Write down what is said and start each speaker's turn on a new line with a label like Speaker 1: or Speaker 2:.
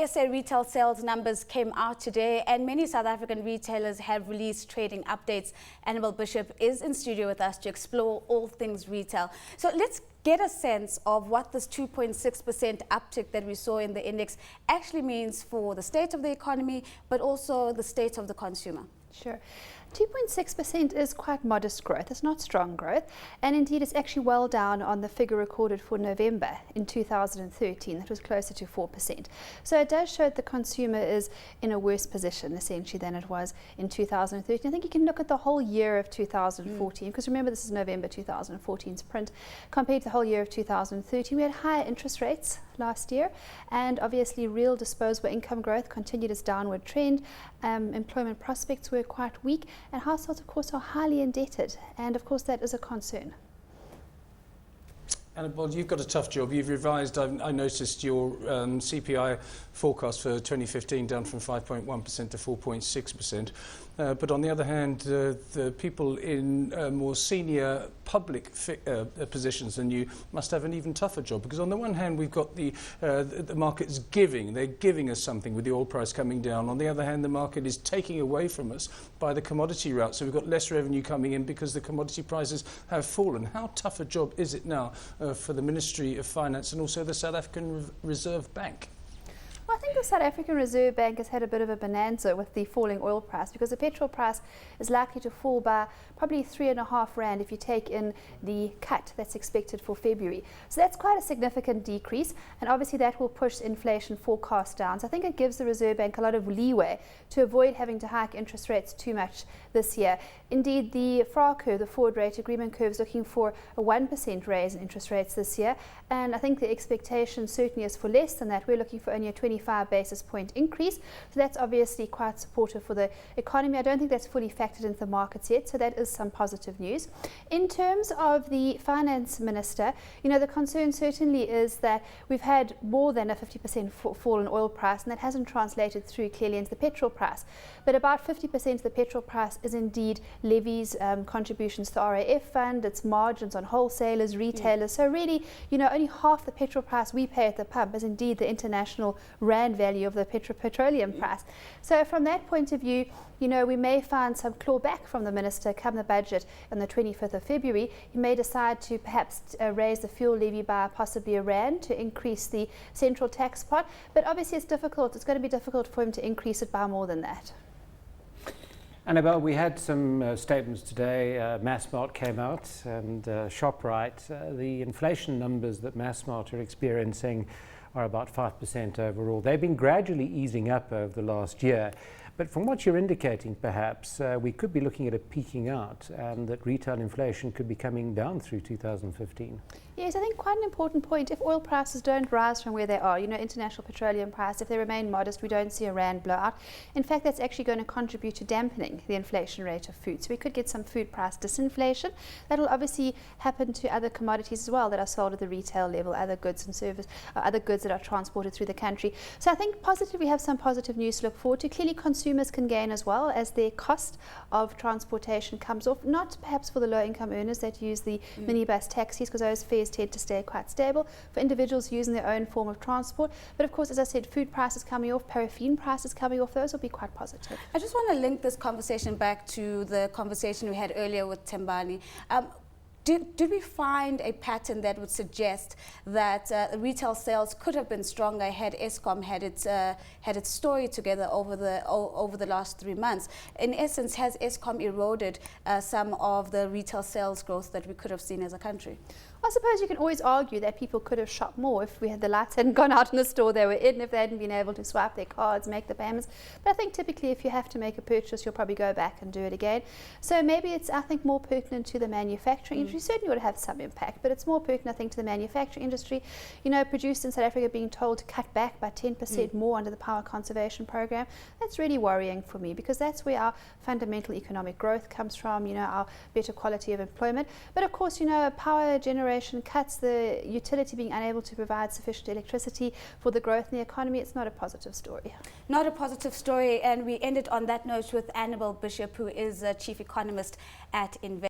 Speaker 1: SA retail sales numbers came out today, and many South African retailers have released trading updates. Annabel Bishop is in studio with us to explore all things retail. So let's get a sense of what this 2.6% uptick that we saw in the index actually means for the state of the economy, but also the state of the consumer.
Speaker 2: Sure. 2.6% is quite modest growth. It's not strong growth. And indeed, it's actually well down on the figure recorded for November in 2013. That was closer to 4%. So it does show that the consumer is in a worse position, essentially, than it was in 2013. I think you can look at the whole year of 2014, because remember, this is November 2014's print. Compared to the whole year of 2013, we had higher interest rates last year, and obviously real disposable income growth continued its downward trend. Employment prospects were quite weak, and households, of course, are highly indebted, and of course that is a concern.
Speaker 3: Annabel, you've got a tough job. You've revised, I noticed, your CPI forecast for 2015 down from 5.1% to 4.6%. But on the other hand, the people in more senior public positions than you must have an even tougher job. Because on the one hand, we've got the market's giving. They're giving us something with the oil price coming down. On the other hand, the market is taking away from us by the commodity route. So we've got less revenue coming in because the commodity prices have fallen. How tough a job is it now for the Ministry of Finance and also the South African Reserve Bank?
Speaker 2: Well, I think the South African Reserve Bank has had a bit of a bonanza with the falling oil price, because the petrol price is likely to fall by probably 3.5 rand if you take in the cut that's expected for February. So that's quite a significant decrease, and obviously that will push inflation forecast down. So I think it gives the Reserve Bank a lot of leeway to avoid having to hike interest rates too much this year. Indeed, the FRA curve, the forward rate agreement curve, is looking for a 1% raise in interest rates this year, and I think the expectation certainly is for less than that. We're looking for only a 25 basis point increase, so that's obviously quite supportive for the economy. I don't think that's fully factored into the markets yet, so that is some positive news. In terms of the finance minister, you know, the concern certainly is that we've had more than a 50% fall in oil price, and that hasn't translated through clearly into the petrol price. But about 50% of the petrol price is indeed levies, contributions to the RAF fund, it's margins on wholesalers, retailers. So really, you know, only half the petrol price we pay at the pump is indeed the international rand value of the petroleum price. So from that point of view, you know, we may find some clawback from the minister come the budget on the 25th of February. He may decide to perhaps raise the fuel levy by possibly a rand to increase the central tax pot. But obviously it's difficult. It's going to be difficult for him to increase it by more than that.
Speaker 4: Annabel, we had some statements today. Massmart came out, and ShopRite. The inflation numbers that Massmart are experiencing are about 5% overall. They've been gradually easing up over the last year. But from what you're indicating, perhaps, we could be looking at it peaking out, and that retail inflation could be coming down through 2015.
Speaker 2: Yes, I think quite an important point. If oil prices don't rise from where they are, you know, international petroleum price, if they remain modest, we don't see a rand blowout. In fact, that's actually going to contribute to dampening the inflation rate of food. So we could get some food price disinflation. That'll obviously happen to other commodities as well that are sold at the retail level, other goods and service, other goods that are transported through the country. So I think positively we have some positive news to look forward to. Clearly, consumers can gain as well as their cost of transportation comes off, not perhaps for the low-income earners that use the minibus taxis, because those fares tend to stay quite stable, for individuals using their own form of transport. But of course, as I said, food prices coming off, paraffin prices coming off, those will be quite positive.
Speaker 1: I just want to link this conversation back to the conversation we had earlier with Tembani. Did we find a pattern that would suggest that retail sales could have been stronger had Eskom had its story together over the last 3 months? In essence, has Eskom eroded some of the retail sales growth that we could have seen as a country?
Speaker 2: I suppose you can always argue that people could have shopped more if the lights hadn't gone out in the store they were in, if they hadn't been able to swipe their cards, make the payments. But I think typically if you have to make a purchase, you'll probably go back and do it again. So maybe it's, I think, more pertinent to the manufacturing industry. Certainly would have some impact, but it's more pertinent, I think, to the manufacturing industry. You know, producers in South Africa being told to cut back by 10% more under the power conservation program. That's really worrying for me, because that's where our fundamental economic growth comes from, you know, our better quality of employment. But of course, you know, power generation cuts, the utility being unable to provide sufficient electricity for the growth in the economy, it's not a positive story.
Speaker 1: Not a positive story, and we ended on that note with Annabel Bishop, who is a chief economist at Invest.